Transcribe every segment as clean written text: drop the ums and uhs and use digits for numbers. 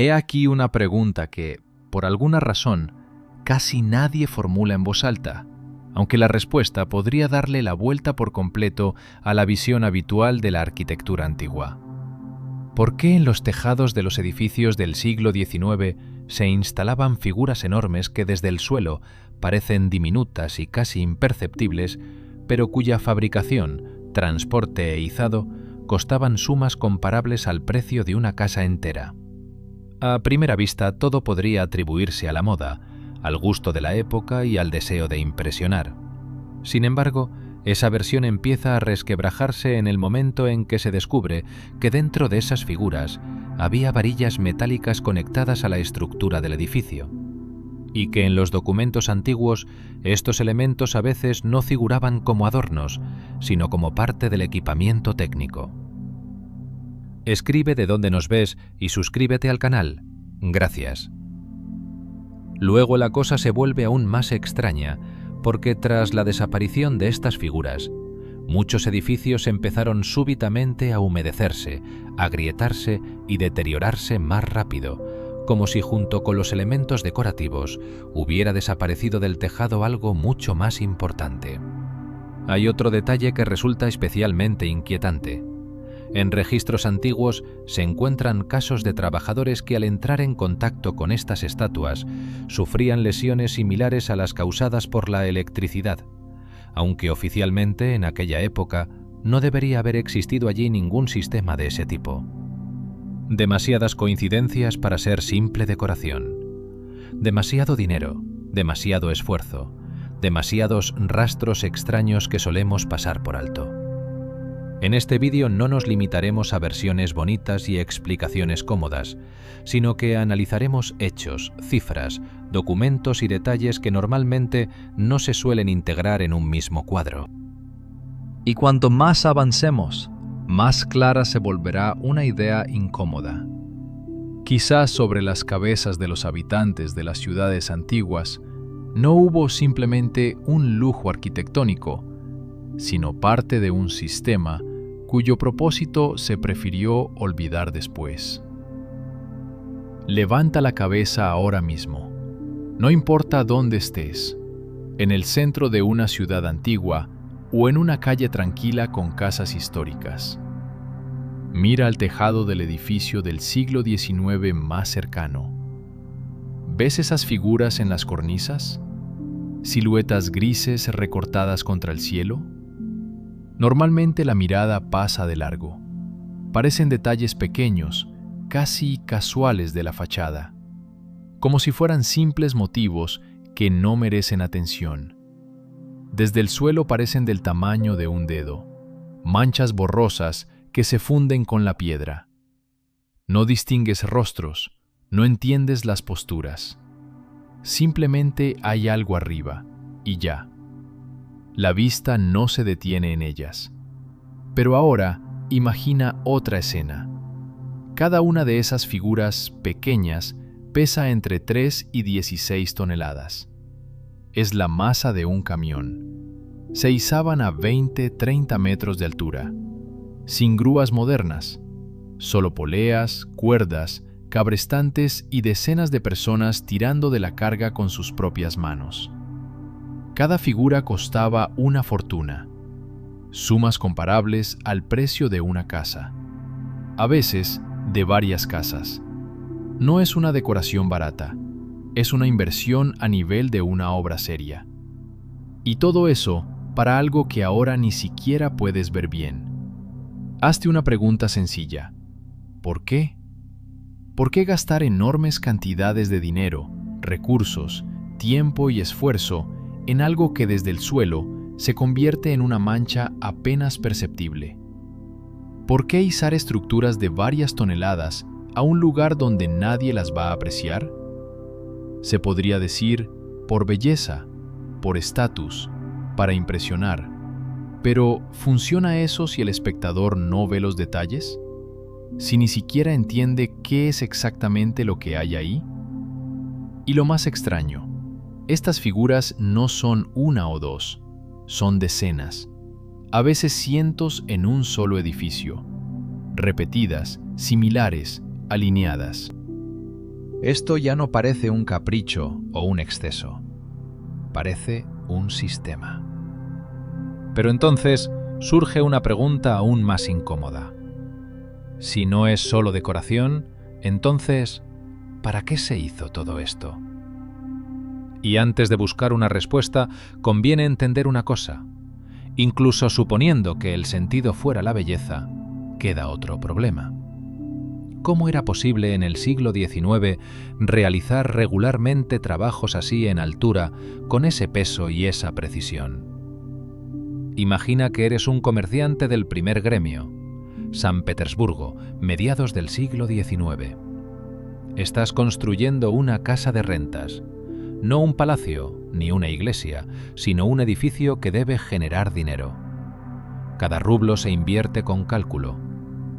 He aquí una pregunta que, por alguna razón, casi nadie formula en voz alta, aunque la respuesta podría darle la vuelta por completo a la visión habitual de la arquitectura antigua. ¿Por qué en los tejados de los edificios del siglo XIX se instalaban figuras enormes que desde el suelo parecen diminutas y casi imperceptibles, pero cuya fabricación, transporte e izado costaban sumas comparables al precio de una casa entera? A primera vista todo podría atribuirse a la moda, al gusto de la época y al deseo de impresionar. Sin embargo, esa versión empieza a resquebrajarse en el momento en que se descubre que dentro de esas figuras había varillas metálicas conectadas a la estructura del edificio, y que en los documentos antiguos estos elementos a veces no figuraban como adornos, sino como parte del equipamiento técnico. Escribe de dónde nos ves y suscríbete al canal. Gracias. Luego la cosa se vuelve aún más extraña, porque tras la desaparición de estas figuras, muchos edificios empezaron súbitamente a humedecerse, agrietarse y deteriorarse más rápido, como si junto con los elementos decorativos hubiera desaparecido del tejado algo mucho más importante. Hay otro detalle que resulta especialmente inquietante. En registros antiguos se encuentran casos de trabajadores que al entrar en contacto con estas estatuas sufrían lesiones similares a las causadas por la electricidad, aunque oficialmente en aquella época no debería haber existido allí ningún sistema de ese tipo. Demasiadas coincidencias para ser simple decoración. Demasiado dinero, demasiado esfuerzo, demasiados rastros extraños que solemos pasar por alto. En este vídeo no nos limitaremos a versiones bonitas y explicaciones cómodas, sino que analizaremos hechos, cifras, documentos y detalles que normalmente no se suelen integrar en un mismo cuadro. Y cuanto más avancemos, más clara se volverá una idea incómoda. Quizás sobre las cabezas de los habitantes de las ciudades antiguas no hubo simplemente un lujo arquitectónico, sino parte de un sistema cuyo propósito se prefirió olvidar después. Levanta la cabeza ahora mismo. No importa dónde estés, en el centro de una ciudad antigua o en una calle tranquila con casas históricas. Mira al tejado del edificio del siglo XIX más cercano. ¿Ves esas figuras en las cornisas? ¿Siluetas grises recortadas contra el cielo? Normalmente la mirada pasa de largo. Parecen detalles pequeños, casi casuales de la fachada, como si fueran simples motivos que no merecen atención. Desde el suelo parecen del tamaño de un dedo, manchas borrosas que se funden con la piedra. No distingues rostros, no entiendes las posturas. Simplemente hay algo arriba, y ya. La vista no se detiene en ellas. Pero ahora imagina otra escena. Cada una de esas figuras pequeñas pesa entre 3 y 16 toneladas. Es la masa de un camión. Se izaban a 20-30 metros de altura, sin grúas modernas, solo poleas, cuerdas, cabrestantes y decenas de personas tirando de la carga con sus propias manos. Cada figura costaba una fortuna, sumas comparables al precio de una casa, a veces de varias casas. No es una decoración barata, es una inversión a nivel de una obra seria. Y todo eso para algo que ahora ni siquiera puedes ver bien. Hazte una pregunta sencilla. ¿Por qué? ¿Por qué gastar enormes cantidades de dinero, recursos, tiempo y esfuerzo en algo que desde el suelo se convierte en una mancha apenas perceptible? ¿Por qué izar estructuras de varias toneladas a un lugar donde nadie las va a apreciar? Se podría decir por belleza, por estatus, para impresionar. Pero, ¿funciona eso si el espectador no ve los detalles? ¿Si ni siquiera entiende qué es exactamente lo que hay ahí? Y lo más extraño, estas figuras no son una o dos, son decenas, a veces cientos en un solo edificio, repetidas, similares, alineadas. Esto ya no parece un capricho o un exceso, parece un sistema. Pero entonces surge una pregunta aún más incómoda. Si no es solo decoración, entonces, ¿para qué se hizo todo esto? Y antes de buscar una respuesta, conviene entender una cosa. Incluso suponiendo que el sentido fuera la belleza, queda otro problema. ¿Cómo era posible en el siglo XIX realizar regularmente trabajos así en altura, con ese peso y esa precisión? Imagina que eres un comerciante del primer gremio, San Petersburgo, mediados del siglo XIX. Estás construyendo una casa de rentas, no un palacio ni una iglesia, sino un edificio que debe generar dinero. Cada rublo se invierte con cálculo.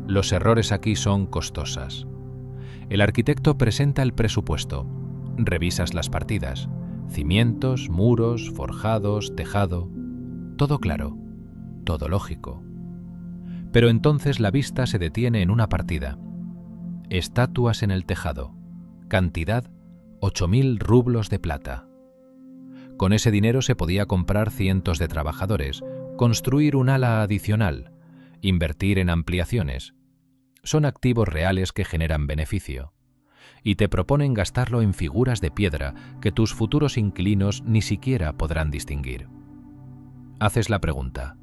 Los errores aquí son costosas. El arquitecto presenta el presupuesto. Revisas las partidas. Cimientos, muros, forjados, tejado. Todo claro, todo lógico. Pero entonces la vista se detiene en una partida. Estatuas en el tejado. Cantidad: 8.000 rublos de plata. Con ese dinero se podía comprar cientos de trabajadores, construir un ala adicional, invertir en ampliaciones. Son activos reales que generan beneficio. Y te proponen gastarlo en figuras de piedra que tus futuros inquilinos ni siquiera podrán distinguir. Haces la pregunta: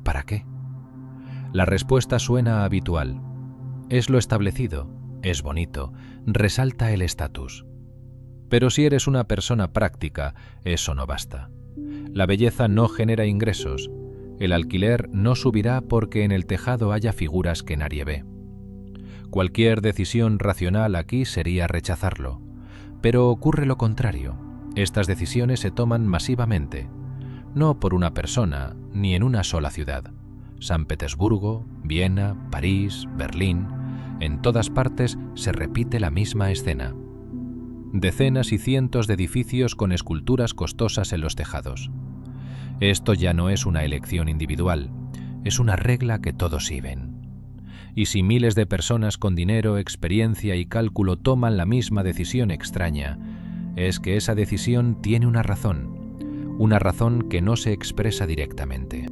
¿para qué? La respuesta suena habitual. Es lo establecido, es bonito, resalta el estatus. Pero si eres una persona práctica, eso no basta. La belleza no genera ingresos. El alquiler no subirá porque en el tejado haya figuras que nadie ve. Cualquier decisión racional aquí sería rechazarlo. Pero ocurre lo contrario. Estas decisiones se toman masivamente. No por una persona, ni en una sola ciudad. San Petersburgo, Viena, París, Berlín. En todas partes se repite la misma escena. Decenas y cientos de edificios con esculturas costosas en los tejados. Esto ya no es una elección individual, es una regla que todos siguen. Y si miles de personas con dinero, experiencia y cálculo toman la misma decisión extraña, es que esa decisión tiene una razón que no se expresa directamente.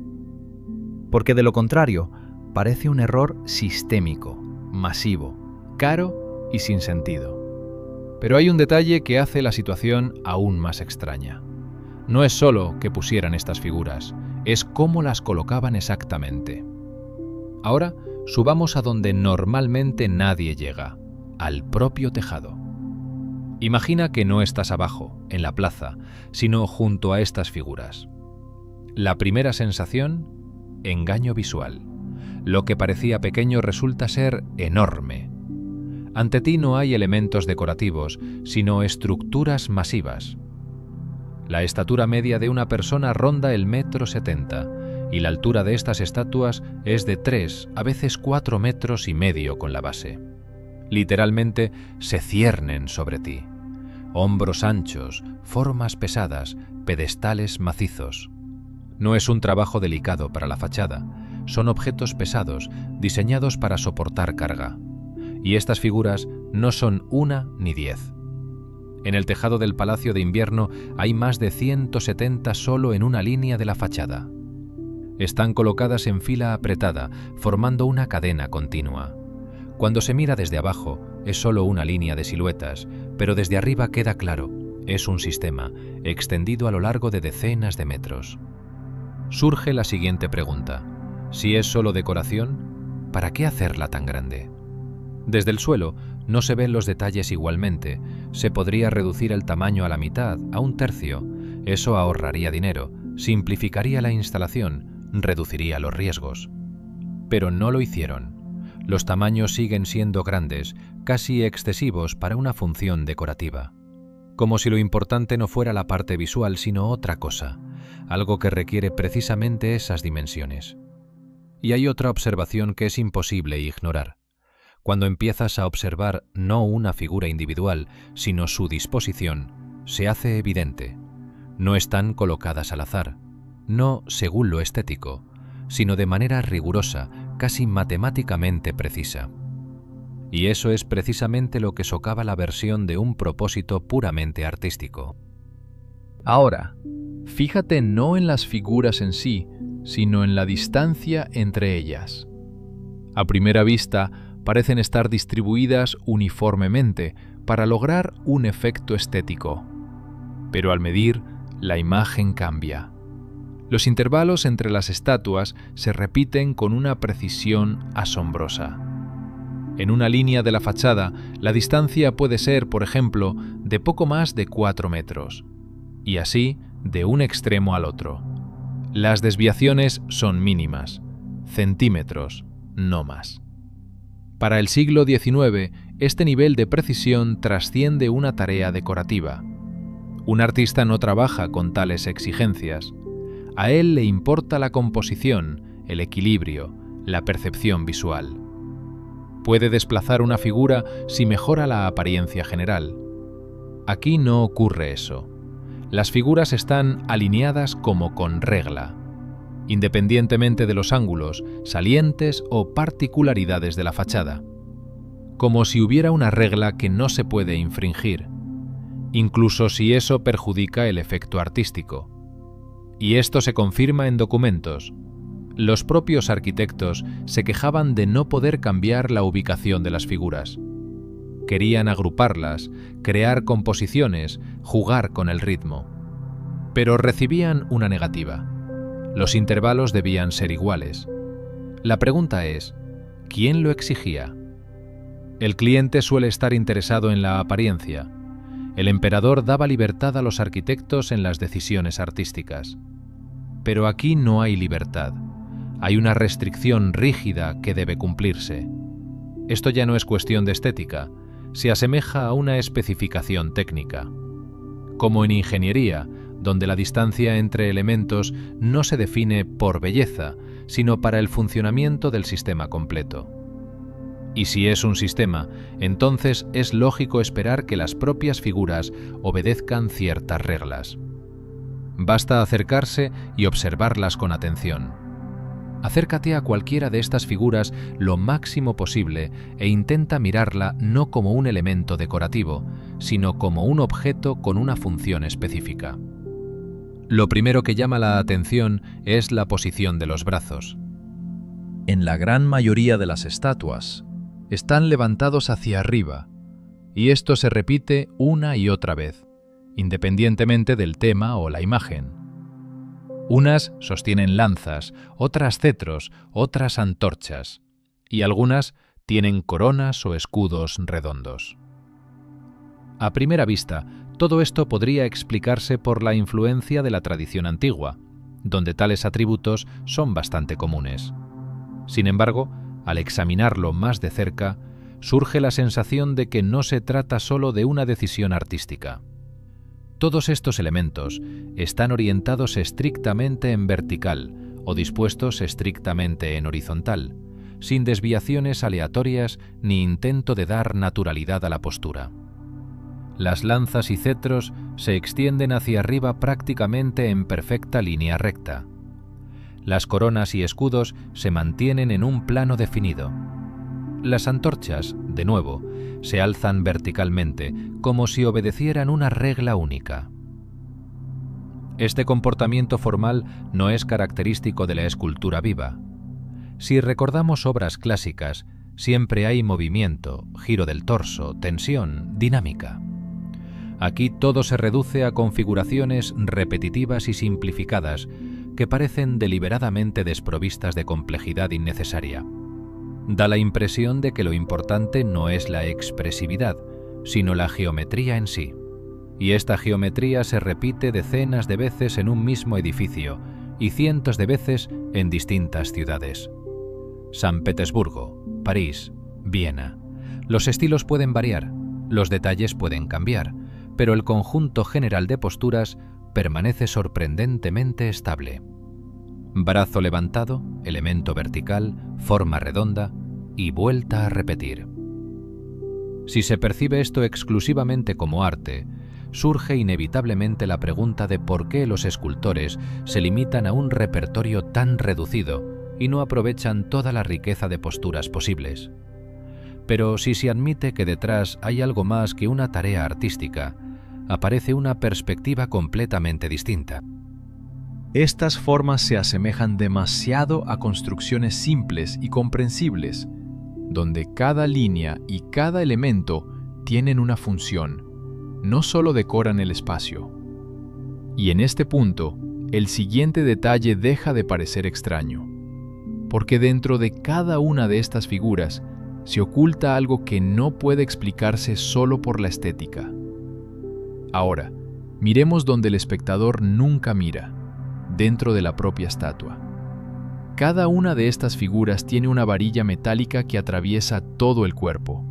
Porque de lo contrario, parece un error sistémico, masivo, caro y sin sentido. Pero hay un detalle que hace la situación aún más extraña. No es solo que pusieran estas figuras, es cómo las colocaban exactamente. Ahora subamos a donde normalmente nadie llega, al propio tejado. Imagina que no estás abajo, en la plaza, sino junto a estas figuras. La primera sensación: engaño visual. Lo que parecía pequeño resulta ser enorme. Ante ti no hay elementos decorativos, sino estructuras masivas. La estatura media de una persona ronda el 1,70 m y la altura de estas estatuas es de 3, a veces 4,5 metros con la base. Literalmente se ciernen sobre ti. Hombros anchos, formas pesadas, pedestales macizos. No es un trabajo delicado para la fachada, son objetos pesados, diseñados para soportar carga. Y estas figuras no son 1 ni 10. En el tejado del Palacio de Invierno hay más de 170 solo en una línea de la fachada. Están colocadas en fila apretada, formando una cadena continua. Cuando se mira desde abajo, es solo una línea de siluetas, pero desde arriba queda claro, es un sistema, extendido a lo largo de decenas de metros. Surge la siguiente pregunta: si es solo decoración, ¿para qué hacerla tan grande? Desde el suelo no se ven los detalles igualmente, se podría reducir el tamaño a la mitad, a 1/3, eso ahorraría dinero, simplificaría la instalación, reduciría los riesgos. Pero no lo hicieron. Los tamaños siguen siendo grandes, casi excesivos para una función decorativa. Como si lo importante no fuera la parte visual, sino otra cosa, algo que requiere precisamente esas dimensiones. Y hay otra observación que es imposible ignorar. Cuando empiezas a observar no una figura individual, sino su disposición, se hace evidente. No están colocadas al azar, no según lo estético, sino de manera rigurosa, casi matemáticamente precisa. Y eso es precisamente lo que socava la versión de un propósito puramente artístico. Ahora, fíjate no en las figuras en sí, sino en la distancia entre ellas. A primera vista, parecen estar distribuidas uniformemente para lograr un efecto estético. Pero al medir, la imagen cambia. Los intervalos entre las estatuas se repiten con una precisión asombrosa. En una línea de la fachada, la distancia puede ser, por ejemplo, de poco más de 4 metros, y así de un extremo al otro. Las desviaciones son mínimas, centímetros, no más. Para el siglo XIX, este nivel de precisión trasciende una tarea decorativa. Un artista no trabaja con tales exigencias. A él le importa la composición, el equilibrio, la percepción visual. Puede desplazar una figura si mejora la apariencia general. Aquí no ocurre eso. Las figuras están alineadas como con regla, independientemente de los ángulos, salientes o particularidades de la fachada. Como si hubiera una regla que no se puede infringir, incluso si eso perjudica el efecto artístico. Y esto se confirma en documentos. Los propios arquitectos se quejaban de no poder cambiar la ubicación de las figuras. Querían agruparlas, crear composiciones, jugar con el ritmo. Pero recibían una negativa. Los intervalos debían ser iguales. La pregunta es, ¿quién lo exigía? El cliente suele estar interesado en la apariencia. El emperador daba libertad a los arquitectos en las decisiones artísticas. Pero aquí no hay libertad. Hay una restricción rígida que debe cumplirse. Esto ya no es cuestión de estética, se asemeja a una especificación técnica. Como en ingeniería, donde la distancia entre elementos no se define por belleza, sino para el funcionamiento del sistema completo. Y si es un sistema, entonces es lógico esperar que las propias figuras obedezcan ciertas reglas. Basta acercarse y observarlas con atención. Acércate a cualquiera de estas figuras lo máximo posible e intenta mirarla no como un elemento decorativo, sino como un objeto con una función específica. Lo primero que llama la atención es la posición de los brazos. En la gran mayoría de las estatuas, están levantados hacia arriba, y esto se repite una y otra vez, independientemente del tema o la imagen. Unas sostienen lanzas, otras cetros, otras antorchas, y algunas tienen coronas o escudos redondos. A primera vista, todo esto podría explicarse por la influencia de la tradición antigua, donde tales atributos son bastante comunes. Sin embargo, al examinarlo más de cerca, surge la sensación de que no se trata solo de una decisión artística. Todos estos elementos están orientados estrictamente en vertical o dispuestos estrictamente en horizontal, sin desviaciones aleatorias ni intento de dar naturalidad a la postura. Las lanzas y cetros se extienden hacia arriba prácticamente en perfecta línea recta. Las coronas y escudos se mantienen en un plano definido. Las antorchas, de nuevo, se alzan verticalmente, como si obedecieran una regla única. Este comportamiento formal no es característico de la escultura viva. Si recordamos obras clásicas, siempre hay movimiento, giro del torso, tensión, dinámica. Aquí todo se reduce a configuraciones repetitivas y simplificadas que parecen deliberadamente desprovistas de complejidad innecesaria. Da la impresión de que lo importante no es la expresividad, sino la geometría en sí. Y esta geometría se repite decenas de veces en un mismo edificio y cientos de veces en distintas ciudades. San Petersburgo, París, Viena. Los estilos pueden variar, los detalles pueden cambiar, pero el conjunto general de posturas permanece sorprendentemente estable. Brazo levantado, elemento vertical, forma redonda y vuelta a repetir. Si se percibe esto exclusivamente como arte, surge inevitablemente la pregunta de por qué los escultores se limitan a un repertorio tan reducido y no aprovechan toda la riqueza de posturas posibles. Pero si se admite que detrás hay algo más que una tarea artística, aparece una perspectiva completamente distinta. Estas formas se asemejan demasiado a construcciones simples y comprensibles, donde cada línea y cada elemento tienen una función, no solo decoran el espacio. Y en este punto, el siguiente detalle deja de parecer extraño, porque dentro de cada una de estas figuras se oculta algo que no puede explicarse solo por la estética. Ahora, miremos donde el espectador nunca mira, dentro de la propia estatua. Cada una de estas figuras tiene una varilla metálica que atraviesa todo el cuerpo.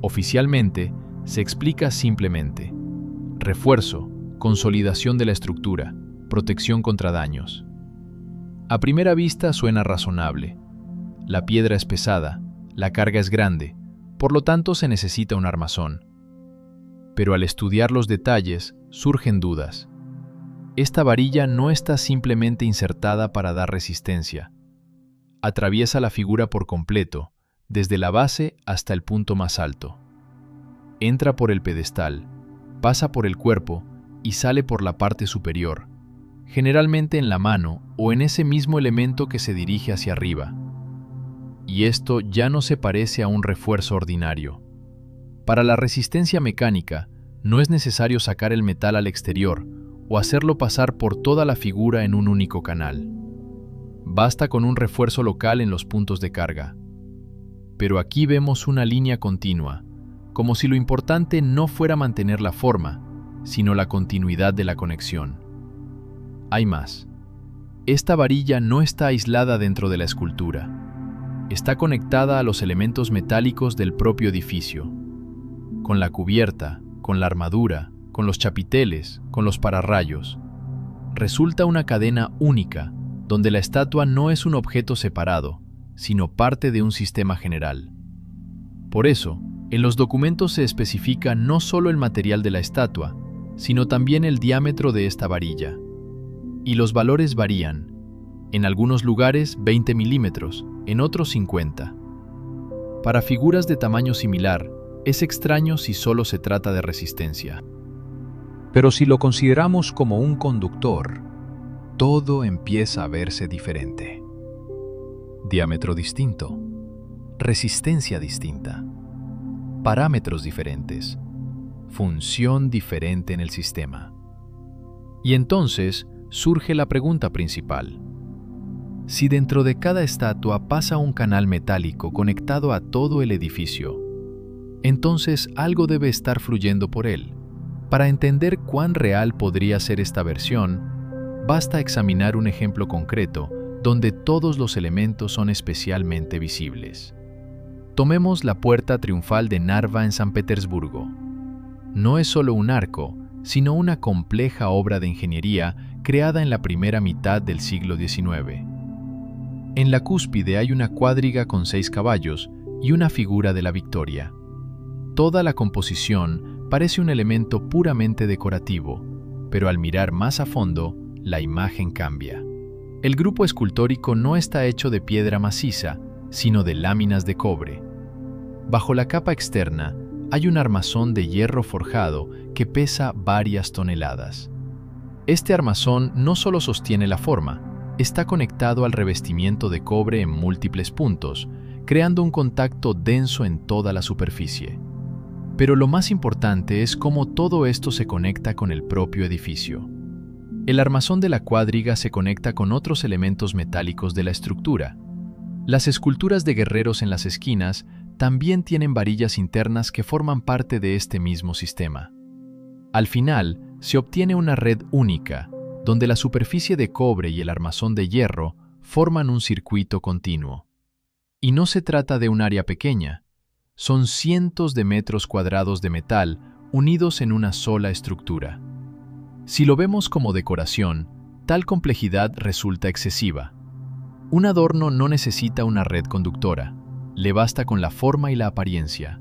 Oficialmente, se explica simplemente: refuerzo, consolidación de la estructura, protección contra daños. A primera vista suena razonable. La piedra es pesada, la carga es grande, por lo tanto se necesita un armazón. Pero al estudiar los detalles, surgen dudas. Esta varilla no está simplemente insertada para dar resistencia. Atraviesa la figura por completo, desde la base hasta el punto más alto. Entra por el pedestal, pasa por el cuerpo y sale por la parte superior, generalmente en la mano o en ese mismo elemento que se dirige hacia arriba. Y esto ya no se parece a un refuerzo ordinario. Para la resistencia mecánica, no es necesario sacar el metal al exterior o hacerlo pasar por toda la figura en un único canal. Basta con un refuerzo local en los puntos de carga. Pero aquí vemos una línea continua, como si lo importante no fuera mantener la forma, sino la continuidad de la conexión. Hay más. Esta varilla no está aislada dentro de la escultura. Está conectada a los elementos metálicos del propio edificio, con la cubierta, con la armadura, con los chapiteles, con los pararrayos. Resulta una cadena única, donde la estatua no es un objeto separado, sino parte de un sistema general. Por eso, en los documentos se especifica no solo el material de la estatua, sino también el diámetro de esta varilla. Y los valores varían. En algunos lugares 20 milímetros, en otros 50. Para figuras de tamaño similar, es extraño si solo se trata de resistencia. Pero si lo consideramos como un conductor, todo empieza a verse diferente. Diámetro distinto, resistencia distinta, parámetros diferentes, función diferente en el sistema. Y entonces surge la pregunta principal. Si dentro de cada estatua pasa un canal metálico conectado a todo el edificio, entonces algo debe estar fluyendo por él. Para entender cuán real podría ser esta versión, basta examinar un ejemplo concreto donde todos los elementos son especialmente visibles. Tomemos la puerta triunfal de Narva en San Petersburgo. No es solo un arco, sino una compleja obra de ingeniería creada en la primera mitad del siglo XIX. En la cúspide hay una cuadriga con 6 caballos y una figura de la Victoria. Toda la composición parece un elemento puramente decorativo, pero al mirar más a fondo, la imagen cambia. El grupo escultórico no está hecho de piedra maciza, sino de láminas de cobre. Bajo la capa externa hay un armazón de hierro forjado que pesa varias toneladas. Este armazón no solo sostiene la forma, está conectado al revestimiento de cobre en múltiples puntos, creando un contacto denso en toda la superficie. Pero lo más importante es cómo todo esto se conecta con el propio edificio. El armazón de la cuadriga se conecta con otros elementos metálicos de la estructura. Las esculturas de guerreros en las esquinas también tienen varillas internas que forman parte de este mismo sistema. Al final, se obtiene una red única, donde la superficie de cobre y el armazón de hierro forman un circuito continuo. Y no se trata de un área pequeña. Son cientos de metros cuadrados de metal unidos en una sola estructura. Si lo vemos como decoración, tal complejidad resulta excesiva. Un adorno no necesita una red conductora, le basta con la forma y la apariencia.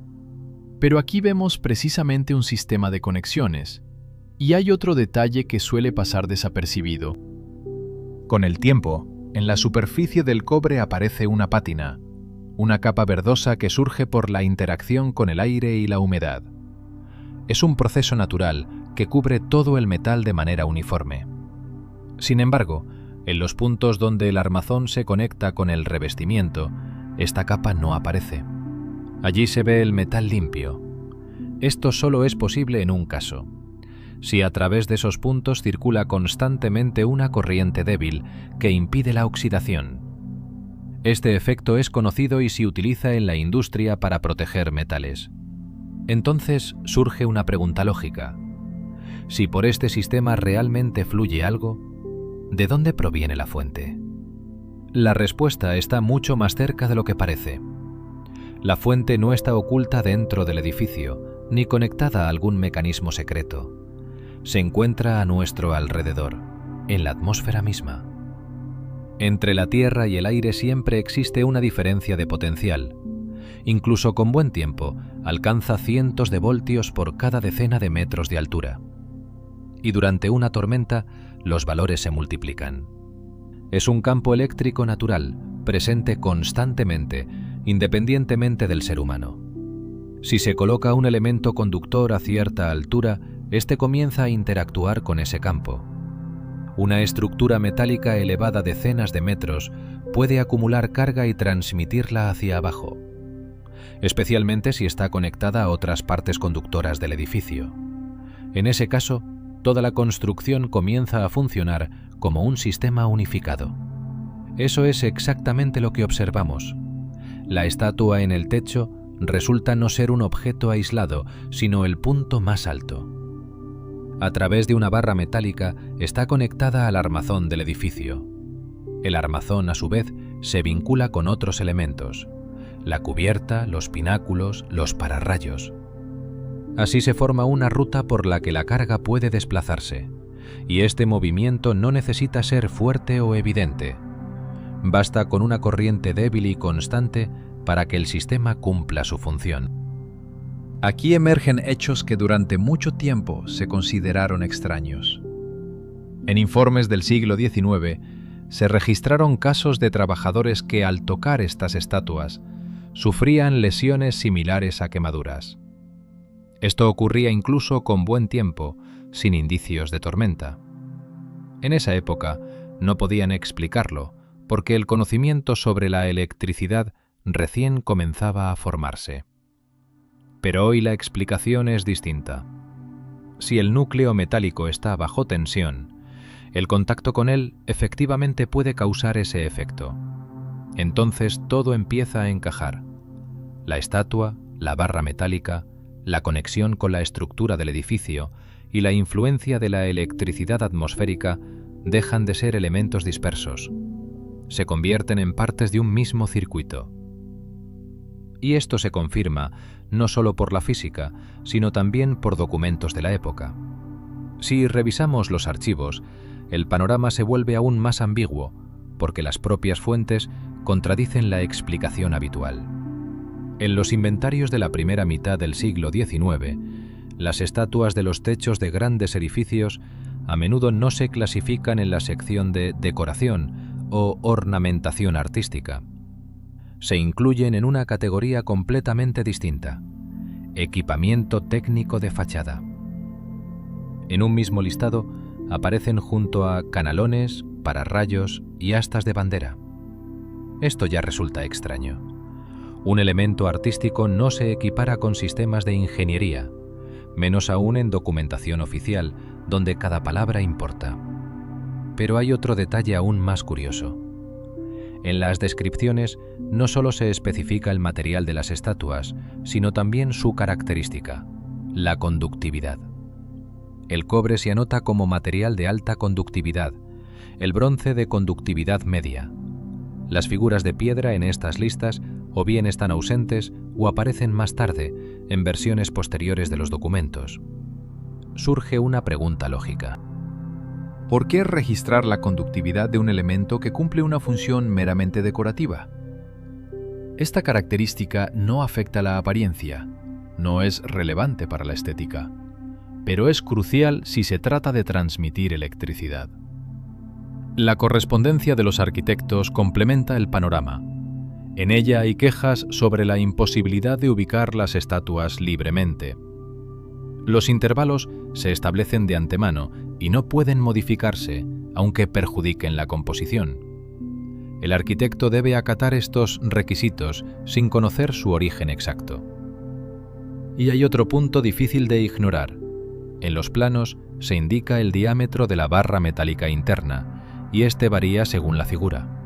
Pero aquí vemos precisamente un sistema de conexiones, y hay otro detalle que suele pasar desapercibido. Con el tiempo, en la superficie del cobre aparece una pátina, una capa verdosa que surge por la interacción con el aire y la humedad. Es un proceso natural que cubre todo el metal de manera uniforme. Sin embargo, en los puntos donde el armazón se conecta con el revestimiento, esta capa no aparece. Allí se ve el metal limpio. Esto solo es posible en un caso: si a través de esos puntos circula constantemente una corriente débil que impide la oxidación. Este efecto es conocido y se utiliza en la industria para proteger metales. Entonces surge una pregunta lógica. Si por este sistema realmente fluye algo, ¿de dónde proviene la fuente? La respuesta está mucho más cerca de lo que parece. La fuente no está oculta dentro del edificio, ni conectada a algún mecanismo secreto. Se encuentra a nuestro alrededor, en la atmósfera misma. Entre la Tierra y el aire siempre existe una diferencia de potencial. Incluso con buen tiempo, alcanza cientos de voltios por cada decena de metros de altura. Y durante una tormenta, los valores se multiplican. Es un campo eléctrico natural, presente constantemente, independientemente del ser humano. Si se coloca un elemento conductor a cierta altura, este comienza a interactuar con ese campo. Una estructura metálica elevada decenas de metros puede acumular carga y transmitirla hacia abajo, especialmente si está conectada a otras partes conductoras del edificio. En ese caso, toda la construcción comienza a funcionar como un sistema unificado. Eso es exactamente lo que observamos. La estatua en el techo resulta no ser un objeto aislado, sino el punto más alto. A través de una barra metálica está conectada al armazón del edificio. El armazón, a su vez, se vincula con otros elementos: la cubierta, los pináculos, los pararrayos. Así se forma una ruta por la que la carga puede desplazarse, y este movimiento no necesita ser fuerte o evidente. Basta con una corriente débil y constante para que el sistema cumpla su función. Aquí emergen hechos que durante mucho tiempo se consideraron extraños. En informes del siglo XIX se registraron casos de trabajadores que, al tocar estas estatuas, sufrían lesiones similares a quemaduras. Esto ocurría incluso con buen tiempo, sin indicios de tormenta. En esa época no podían explicarlo, porque el conocimiento sobre la electricidad recién comenzaba a formarse. Pero hoy la explicación es distinta. Si el núcleo metálico está bajo tensión, el contacto con él efectivamente puede causar ese efecto. Entonces todo empieza a encajar. La estatua, la barra metálica, la conexión con la estructura del edificio y la influencia de la electricidad atmosférica dejan de ser elementos dispersos. Se convierten en partes de un mismo circuito. Y esto se confirma no solo por la física, sino también por documentos de la época. Si revisamos los archivos, el panorama se vuelve aún más ambiguo, porque las propias fuentes contradicen la explicación habitual. En los inventarios de la primera mitad del siglo XIX, las estatuas de los techos de grandes edificios a menudo no se clasifican en la sección de decoración o ornamentación artística. Se incluyen en una categoría completamente distinta: equipamiento técnico de fachada. En un mismo listado aparecen junto a canalones, pararrayos y astas de bandera. Esto ya resulta extraño. Un elemento artístico no se equipara con sistemas de ingeniería, menos aún en documentación oficial, donde cada palabra importa. Pero hay otro detalle aún más curioso. En las descripciones no solo se especifica el material de las estatuas, sino también su característica: la conductividad. El cobre se anota como material de alta conductividad, el bronce de conductividad media. Las figuras de piedra en estas listas o bien están ausentes o aparecen más tarde, en versiones posteriores de los documentos. Surge una pregunta lógica. ¿Por qué registrar la conductividad de un elemento que cumple una función meramente decorativa? Esta característica no afecta la apariencia, no es relevante para la estética, pero es crucial si se trata de transmitir electricidad. La correspondencia de los arquitectos complementa el panorama. En ella hay quejas sobre la imposibilidad de ubicar las estatuas libremente. Los intervalos se establecen de antemano y no pueden modificarse, aunque perjudiquen la composición. El arquitecto debe acatar estos requisitos sin conocer su origen exacto. Y hay otro punto difícil de ignorar. En los planos se indica el diámetro de la barra metálica interna, y este varía según la figura.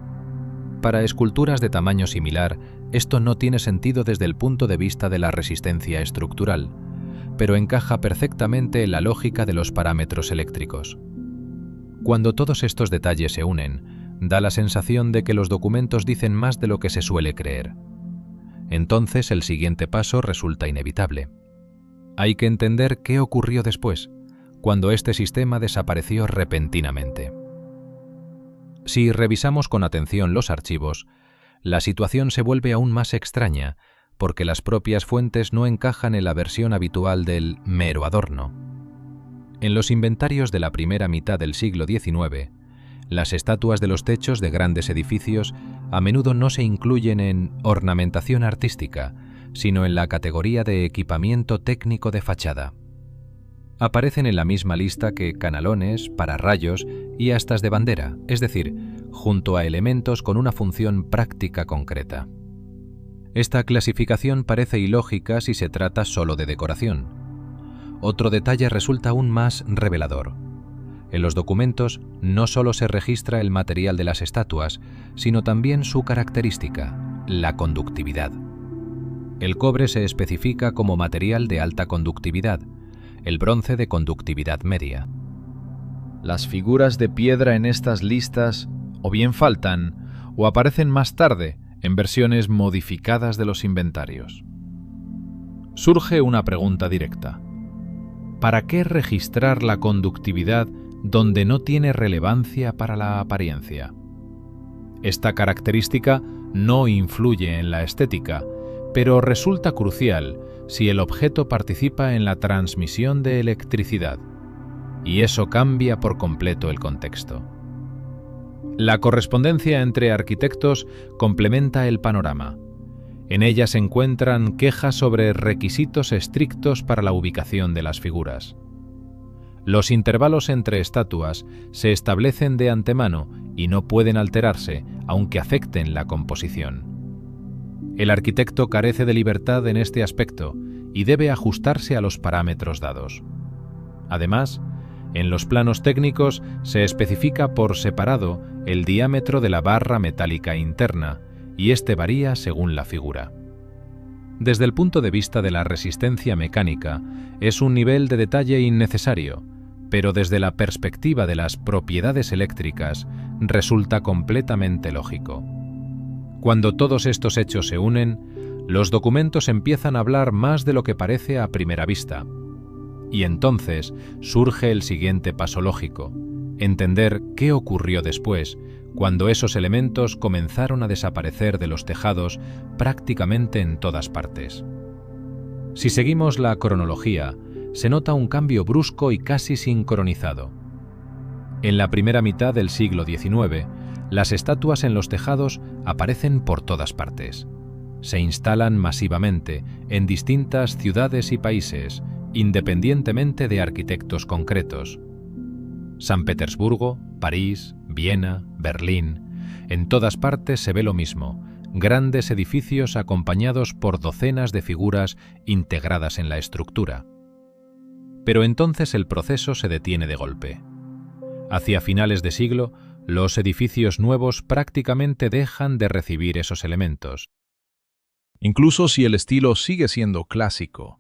Para esculturas de tamaño similar, esto no tiene sentido desde el punto de vista de la resistencia estructural, pero encaja perfectamente en la lógica de los parámetros eléctricos. Cuando todos estos detalles se unen, da la sensación de que los documentos dicen más de lo que se suele creer. Entonces el siguiente paso resulta inevitable. Hay que entender qué ocurrió después, cuando este sistema desapareció repentinamente. Si revisamos con atención los archivos, la situación se vuelve aún más extraña, porque las propias fuentes no encajan en la versión habitual del mero adorno. En los inventarios de la primera mitad del siglo XIX, las estatuas de los techos de grandes edificios a menudo no se incluyen en ornamentación artística, sino en la categoría de equipamiento técnico de fachada. Aparecen en la misma lista que canalones, pararrayos y astas de bandera, es decir, junto a elementos con una función práctica concreta. Esta clasificación parece ilógica si se trata solo de decoración. Otro detalle resulta aún más revelador. En los documentos no solo se registra el material de las estatuas, sino también su característica, la conductividad. El cobre se especifica como material de alta conductividad, el bronce de conductividad media. Las figuras de piedra en estas listas o bien faltan o aparecen más tarde en versiones modificadas de los inventarios. Surge una pregunta directa. ¿Para qué registrar la conductividad donde no tiene relevancia para la apariencia? Esta característica no influye en la estética, pero resulta crucial si el objeto participa en la transmisión de electricidad, y eso cambia por completo el contexto. La correspondencia entre arquitectos complementa el panorama. En ella se encuentran quejas sobre requisitos estrictos para la ubicación de las figuras. Los intervalos entre estatuas se establecen de antemano y no pueden alterarse, aunque afecten la composición. El arquitecto carece de libertad en este aspecto y debe ajustarse a los parámetros dados. Además, en los planos técnicos se especifica por separado el diámetro de la barra metálica interna, y este varía según la figura. Desde el punto de vista de la resistencia mecánica, es un nivel de detalle innecesario, pero desde la perspectiva de las propiedades eléctricas resulta completamente lógico. Cuando todos estos hechos se unen, los documentos empiezan a hablar más de lo que parece a primera vista. Y entonces surge el siguiente paso lógico: entender qué ocurrió después, cuando esos elementos comenzaron a desaparecer de los tejados prácticamente en todas partes. Si seguimos la cronología, se nota un cambio brusco y casi sincronizado. En la primera mitad del siglo XIX, las estatuas en los tejados aparecen por todas partes. Se instalan masivamente en distintas ciudades y países, independientemente de arquitectos concretos. San Petersburgo, París, Viena, Berlín. En todas partes se ve lo mismo: grandes edificios acompañados por docenas de figuras integradas en la estructura. Pero entonces el proceso se detiene de golpe. Hacia finales de siglo, los edificios nuevos prácticamente dejan de recibir esos elementos. Incluso si el estilo sigue siendo clásico,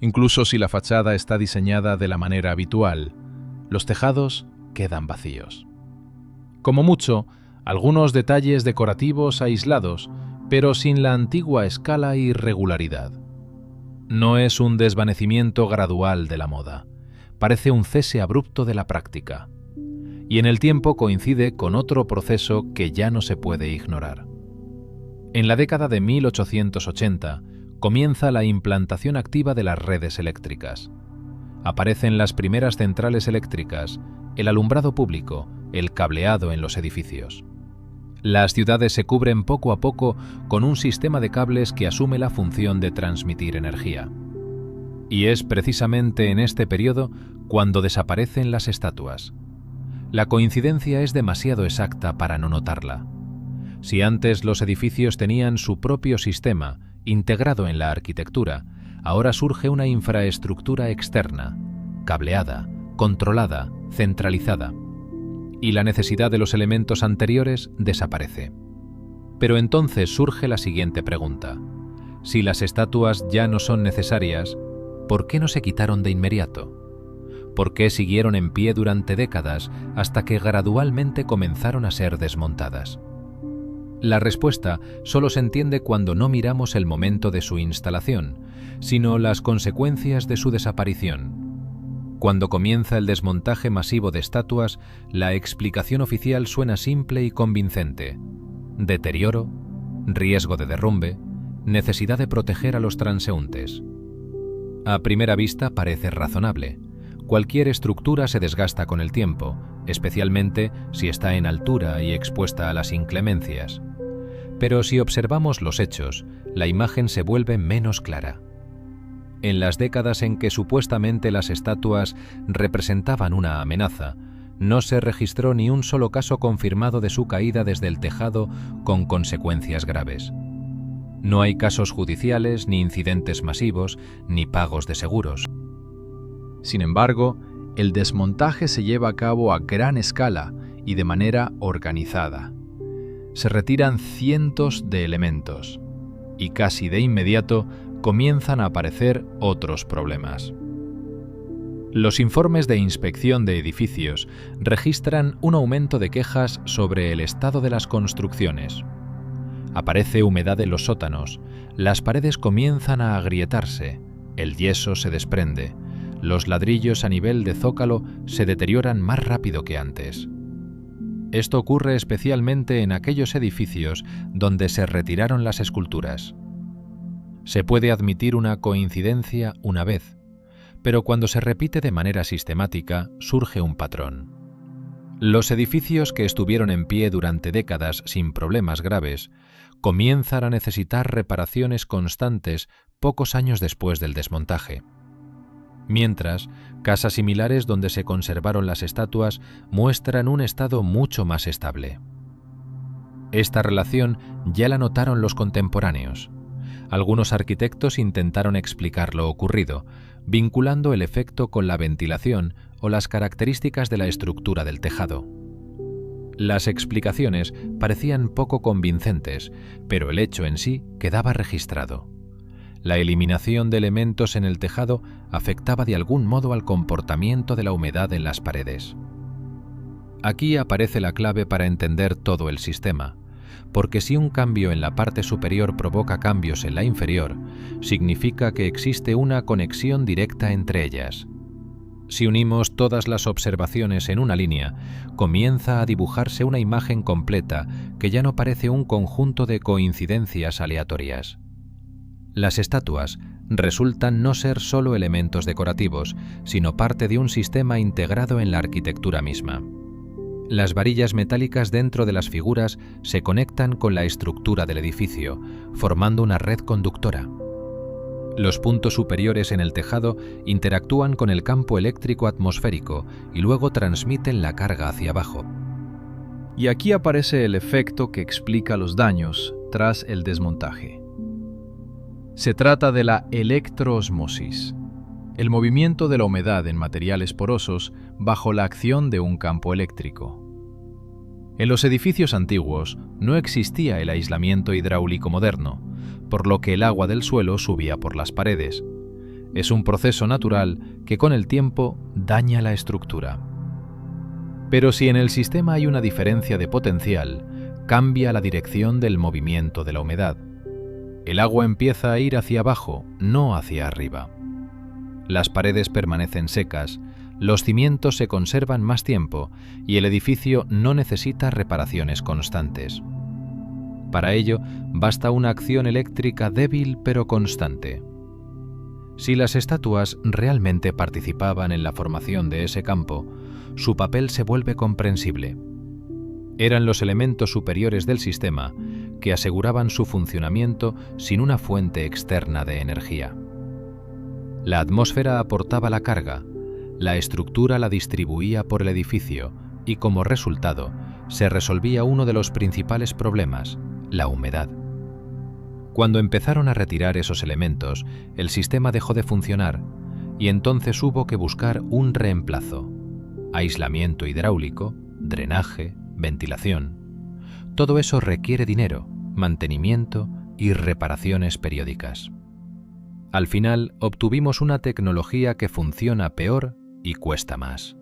incluso si la fachada está diseñada de la manera habitual, los tejados quedan vacíos. Como mucho, algunos detalles decorativos aislados, pero sin la antigua escala y regularidad. No es un desvanecimiento gradual de la moda, parece un cese abrupto de la práctica. Y en el tiempo coincide con otro proceso que ya no se puede ignorar. En la década de 1880 comienza la implantación activa de las redes eléctricas. Aparecen las primeras centrales eléctricas, el alumbrado público, el cableado en los edificios. Las ciudades se cubren poco a poco con un sistema de cables que asume la función de transmitir energía. Y es precisamente en este periodo cuando desaparecen las estatuas. La coincidencia es demasiado exacta para no notarla. Si antes los edificios tenían su propio sistema, integrado en la arquitectura, ahora surge una infraestructura externa, cableada, controlada, centralizada. Y la necesidad de los elementos anteriores desaparece. Pero entonces surge la siguiente pregunta. Si las estatuas ya no son necesarias, ¿por qué no se quitaron de inmediato? ¿Por qué siguieron en pie durante décadas hasta que gradualmente comenzaron a ser desmontadas? La respuesta solo se entiende cuando no miramos el momento de su instalación, sino las consecuencias de su desaparición. Cuando comienza el desmontaje masivo de estatuas, la explicación oficial suena simple y convincente. Deterioro, riesgo de derrumbe, necesidad de proteger a los transeúntes. A primera vista parece razonable. Cualquier estructura se desgasta con el tiempo, especialmente si está en altura y expuesta a las inclemencias. Pero si observamos los hechos, la imagen se vuelve menos clara. En las décadas en que supuestamente las estatuas representaban una amenaza, no se registró ni un solo caso confirmado de su caída desde el tejado con consecuencias graves. No hay casos judiciales, ni incidentes masivos, ni pagos de seguros. Sin embargo, el desmontaje se lleva a cabo a gran escala y de manera organizada. Se retiran cientos de elementos y casi de inmediato comienzan a aparecer otros problemas. Los informes de inspección de edificios registran un aumento de quejas sobre el estado de las construcciones. Aparece humedad en los sótanos, las paredes comienzan a agrietarse, el yeso se desprende, los ladrillos a nivel de zócalo se deterioran más rápido que antes. Esto ocurre especialmente en aquellos edificios donde se retiraron las esculturas. Se puede admitir una coincidencia una vez, pero cuando se repite de manera sistemática surge un patrón. Los edificios que estuvieron en pie durante décadas sin problemas graves comienzan a necesitar reparaciones constantes pocos años después del desmontaje. Mientras, casas similares donde se conservaron las estatuas muestran un estado mucho más estable. Esta relación ya la notaron los contemporáneos. Algunos arquitectos intentaron explicar lo ocurrido, vinculando el efecto con la ventilación o las características de la estructura del tejado. Las explicaciones parecían poco convincentes, pero el hecho en sí quedaba registrado. La eliminación de elementos en el tejado afectaba de algún modo al comportamiento de la humedad en las paredes. Aquí aparece la clave para entender todo el sistema, porque si un cambio en la parte superior provoca cambios en la inferior, significa que existe una conexión directa entre ellas. Si unimos todas las observaciones en una línea, comienza a dibujarse una imagen completa que ya no parece un conjunto de coincidencias aleatorias. Las estatuas resultan no ser solo elementos decorativos, sino parte de un sistema integrado en la arquitectura misma. Las varillas metálicas dentro de las figuras se conectan con la estructura del edificio, formando una red conductora. Los puntos superiores en el tejado interactúan con el campo eléctrico atmosférico y luego transmiten la carga hacia abajo. Y aquí aparece el efecto que explica los daños tras el desmontaje. Se trata de la electroosmosis, el movimiento de la humedad en materiales porosos bajo la acción de un campo eléctrico. En los edificios antiguos no existía el aislamiento hidráulico moderno, por lo que el agua del suelo subía por las paredes. Es un proceso natural que con el tiempo daña la estructura. Pero si en el sistema hay una diferencia de potencial, cambia la dirección del movimiento de la humedad. El agua empieza a ir hacia abajo, no hacia arriba. Las paredes permanecen secas, los cimientos se conservan más tiempo y el edificio no necesita reparaciones constantes. Para ello, basta una acción eléctrica débil pero constante. Si las estatuas realmente participaban en la formación de ese campo, su papel se vuelve comprensible. Eran los elementos superiores del sistema que aseguraban su funcionamiento sin una fuente externa de energía. La atmósfera aportaba la carga, la estructura la distribuía por el edificio y como resultado se resolvía uno de los principales problemas, la humedad. Cuando empezaron a retirar esos elementos, el sistema dejó de funcionar y entonces hubo que buscar un reemplazo. Aislamiento hidráulico, drenaje, ventilación. Todo eso requiere dinero, mantenimiento y reparaciones periódicas. Al final obtuvimos una tecnología que funciona peor y cuesta más.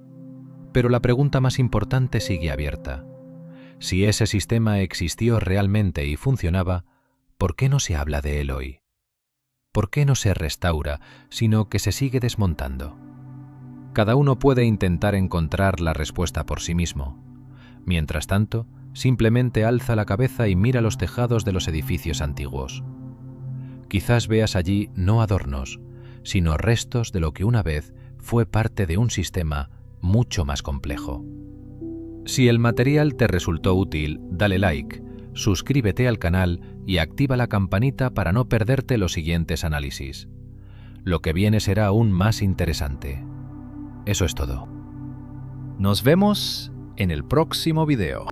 Pero la pregunta más importante sigue abierta. Si ese sistema existió realmente y funcionaba, ¿por qué no se habla de él hoy? ¿Por qué no se restaura, sino que se sigue desmontando? Cada uno puede intentar encontrar la respuesta por sí mismo. Mientras tanto, simplemente alza la cabeza y mira los tejados de los edificios antiguos. Quizás veas allí no adornos, sino restos de lo que una vez fue parte de un sistema mucho más complejo. Si el material te resultó útil, dale like, suscríbete al canal y activa la campanita para no perderte los siguientes análisis. Lo que viene será aún más interesante. Eso es todo. Nos vemos en el próximo video.